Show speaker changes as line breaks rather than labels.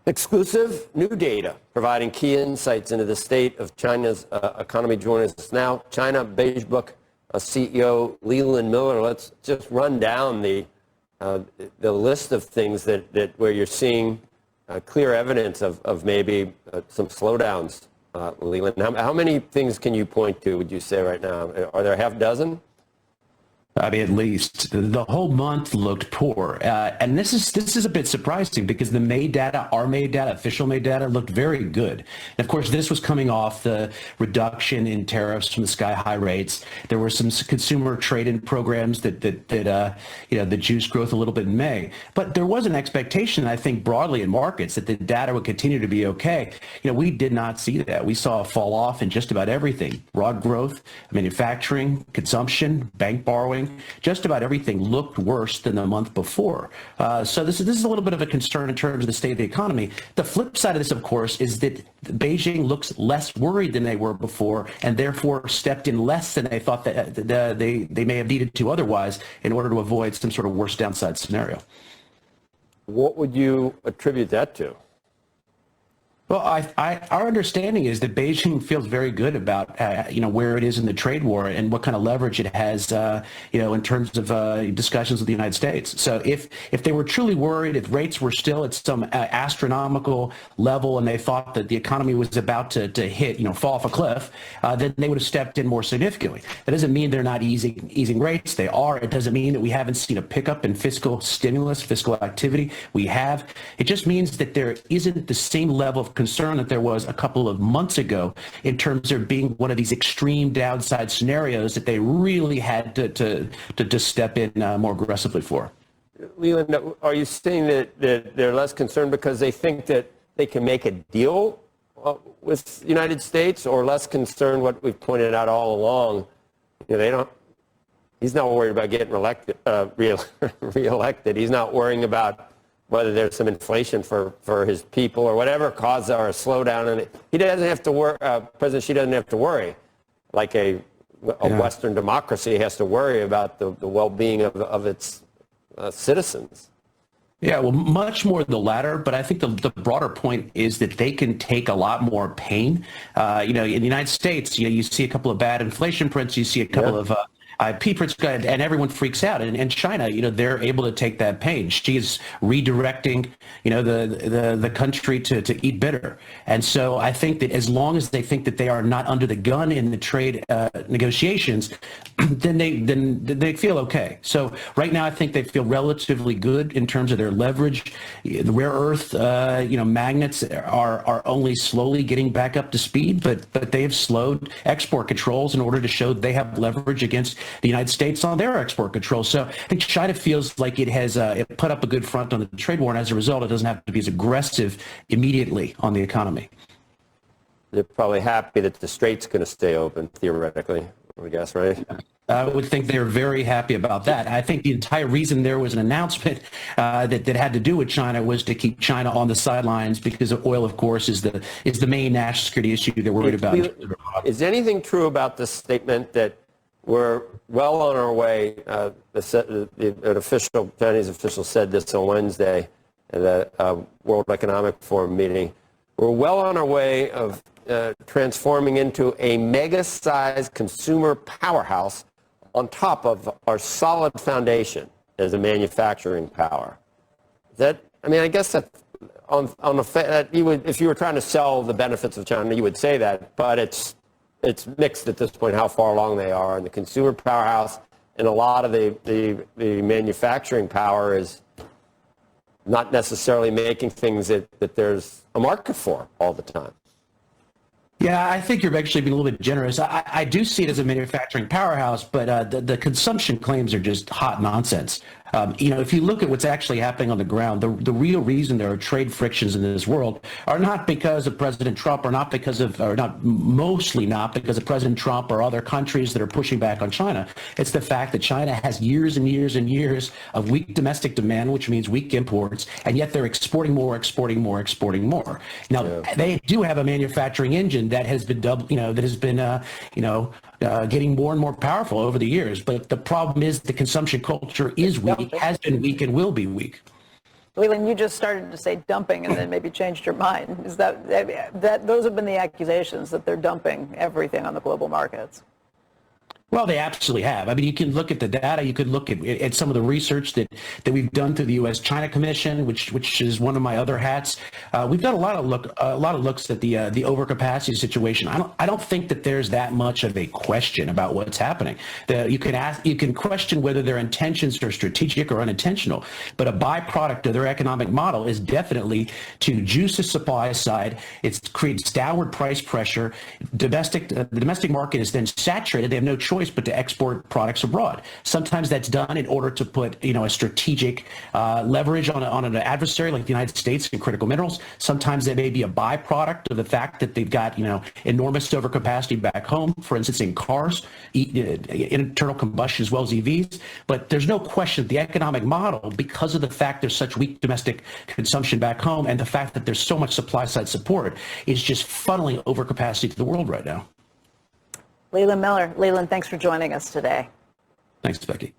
Exclusive new data providing key insights into the state of China's economy. Joining us now, China Beige Book CEO Leland Miller. Let's just run down the list of things that where you're seeing clear evidence of maybe some slowdowns. Leland, how many things can you point to, would you say, right now? Are there a half dozen?
I mean, at least the whole month looked poor, and this is a bit surprising because the May data, our May data, official May data, looked very good. And of course, this was coming off the reduction in tariffs from the sky-high rates. There were some consumer trade-in programs that juiced growth a little bit in May. But there was an expectation, I think, broadly in markets that the data would continue to be okay. We did not see that. We saw a fall off in just about everything: broad growth, manufacturing, consumption, bank borrowing. Just about everything looked worse than the month before. So this is a little bit of a concern in terms of the state of the economy. The flip side of this, of course, is that Beijing looks less worried than they were before, and therefore stepped in less than they thought that they may have needed to otherwise in order to avoid some sort of worse downside scenario.
What would you attribute that to?
Well, our understanding is that Beijing feels very good about where it is in the trade war and what kind of leverage it has in terms of discussions with the United States. So if they were truly worried, if rates were still at some astronomical level and they thought that the economy was about to hit, fall off a cliff, then they would have stepped in more significantly. That doesn't mean they're not easing rates. They are. It doesn't mean that we haven't seen a pickup in fiscal stimulus, fiscal activity. We have. It just means that there isn't the same level of concern that there was a couple of months ago in terms of being one of these extreme downside scenarios that they really had to step in more aggressively for.
Leland, are you saying that they're less concerned because they think that they can make a deal with the United States, or less concerned, what we've pointed out all along, he's not worried about getting reelected. He's not worrying about whether there's some inflation for his people or whatever caused our slowdown. And he doesn't have to worry, President Xi doesn't have to worry like a Western democracy has to worry about the well-being of its citizens.
Yeah, well, much more the latter, but I think the broader point is that they can take a lot more pain. In the United States, you see a couple of bad inflation prints, you see a couple of prints, and everyone freaks out. And in China, they're able to take that pain. She is redirecting, the country to eat bitter. And so I think that as long as they think that they are not under the gun in the trade negotiations, then they feel okay. So right now, I think they feel relatively good in terms of their leverage. The rare earth, magnets are only slowly getting back up to speed, but they have slowed export controls in order to show they have leverage against the United States on their export controls. So I think China feels like it has it put up a good front on the trade war, and as a result, it doesn't have to be as aggressive immediately on the economy.
They're probably happy that the strait's going to stay open, theoretically, I guess, right?
I would think they're very happy about that. I think the entire reason there was an announcement that had to do with China was to keep China on the sidelines, because oil, of course, is the main national security issue they're worried about.
Is anything true about this statement that we're well on our way? An official, Chinese official said this on Wednesday at the World Economic Forum meeting. We're well on our way of transforming into a mega-sized consumer powerhouse on top of our solid foundation as a manufacturing power. I guess that if you were trying to sell the benefits of China, you would say that, but it's mixed at this point how far along they are. And the consumer powerhouse and a lot of the manufacturing power is not necessarily making things that there's a market for all the time.
Yeah, I think you're actually being a little bit generous. I do see it as a manufacturing powerhouse, but the consumption claims are just hot nonsense. If you look at what's actually happening on the ground, the real reason there are trade frictions in this world are not because of President Trump, or mostly not because of President Trump or other countries that are pushing back on China. It's the fact that China has years and years and years of weak domestic demand, which means weak imports, and yet they're exporting more. Now, they do have a manufacturing engine that has been getting more and more powerful over the years. But the problem is the consumption culture is weak, has been weak, and will be weak.
Leland, you just started to say dumping and then maybe changed your mind. Is that those have been the accusations that they're dumping everything on the global markets?
Well, they absolutely have. I mean, you can look at the data. You could look at some of the research that we've done through the U.S. China Commission, which is one of my other hats. We've done a lot of looks at the overcapacity situation. I don't think that there's that much of a question about what's happening. You can question whether their intentions are strategic or unintentional, but a byproduct of their economic model is definitely to juice the supply side. It creates downward price pressure. The domestic market is then saturated. They have no choice but to export products abroad. Sometimes that's done in order to put a strategic leverage on an adversary like the United States in critical minerals. Sometimes that may be a byproduct of the fact that they've got enormous overcapacity back home, for instance in cars, internal combustion as well as EVs. But there's no question that the economic model, because of the fact there's such weak domestic consumption back home and the fact that there's so much supply side support, is just funneling overcapacity to the world right now.
Leland Miller. Leland, thanks for joining us today.
Thanks, Becky.